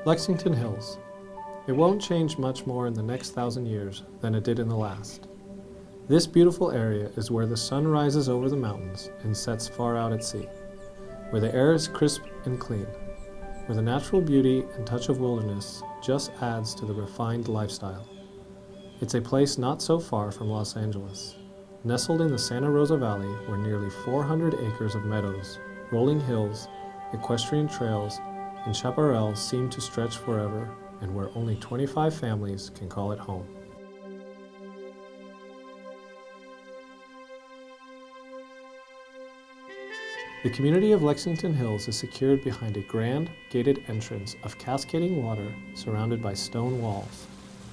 Lexington Hills. It won't change much more in the next 1,000 years than it did in the last. This beautiful area is where the sun rises over the mountains and sets far out at sea, where the air is crisp and clean, where the natural beauty and touch of wilderness just adds to the refined lifestyle. It's a place not so far from Los Angeles, nestled in the Santa Rosa Valley, where nearly 400 acres of meadows, rolling hills, equestrian trails, and chaparrals seem to stretch forever, and where only 25 families can call it home. The community of Lexington Hills is secured behind a grand, gated entrance of cascading water surrounded by stone walls.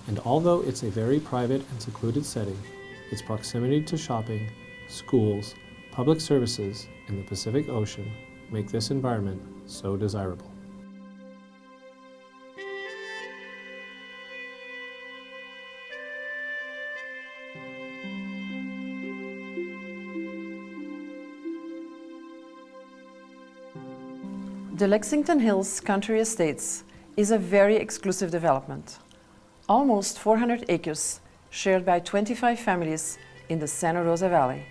And although it's a very private and secluded setting, its proximity to shopping, schools, public services, and the Pacific Ocean make this environment so desirable. The Lexington Hills Country Estates is a very exclusive development. Almost 400 acres shared by 25 families in the Santa Rosa Valley.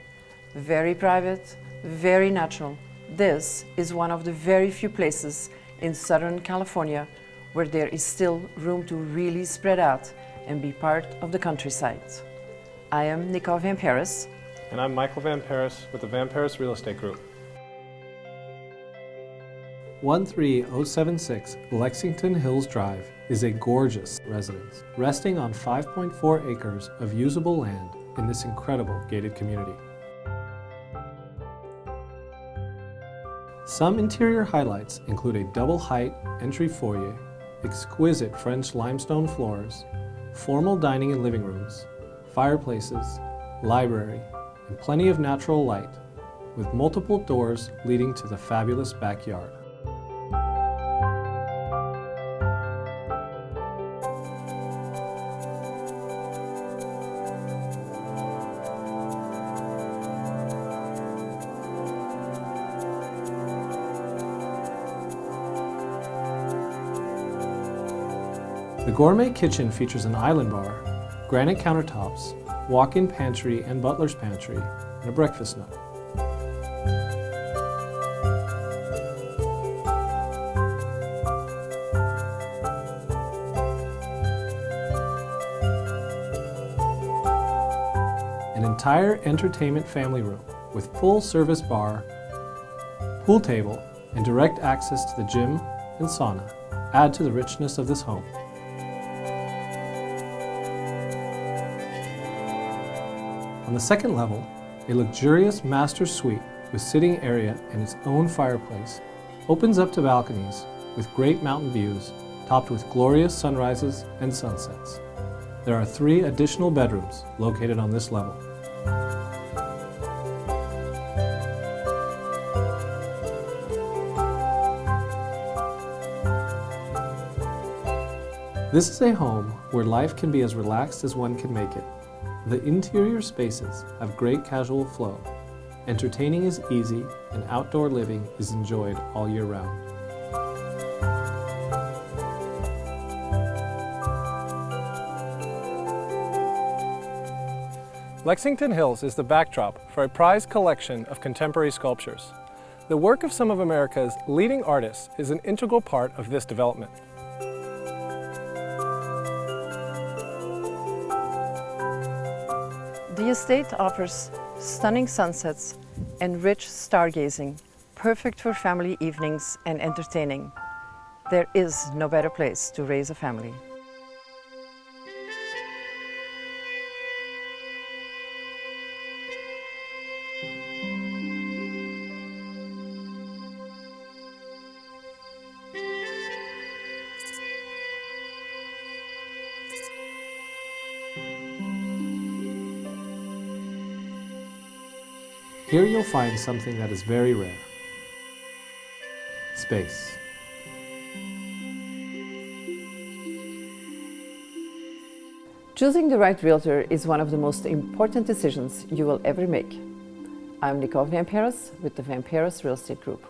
Very private, very natural. This is one of the very few places in Southern California where there is still room to really spread out and be part of the countryside. I am Nicole Van Paris. And I'm Michael Van Paris with the Van Paris Real Estate Group. 13076 Lexington Hills Drive is a gorgeous residence, resting on 5.4 acres of usable land in this incredible gated community. Some interior highlights include a double-height entry foyer, exquisite French limestone floors, formal dining and living rooms, fireplaces, library, and plenty of natural light, with multiple doors leading to the fabulous backyard. The gourmet kitchen features an island bar, granite countertops, walk-in pantry and butler's pantry, and a breakfast nook. An entire entertainment family room with full-service bar, pool table, and direct access to the gym and sauna add to the richness of this home. On the second level, a luxurious master suite with sitting area and its own fireplace opens up to balconies with great mountain views topped with glorious sunrises and sunsets. There are 3 additional bedrooms located on this level. This is a home where life can be as relaxed as one can make it. The interior spaces have great casual flow. Entertaining is easy and outdoor living is enjoyed all year round. Lexington Hills is the backdrop for a prized collection of contemporary sculptures. The work of some of America's leading artists is an integral part of this development. The estate offers stunning sunsets and rich stargazing, perfect for family evenings and entertaining. There is no better place to raise a family. Here you'll find something that is very rare: space. Choosing the right realtor is one of the most important decisions you will ever make. I'm Nicole Van Paris with the Van Paris Real Estate Group.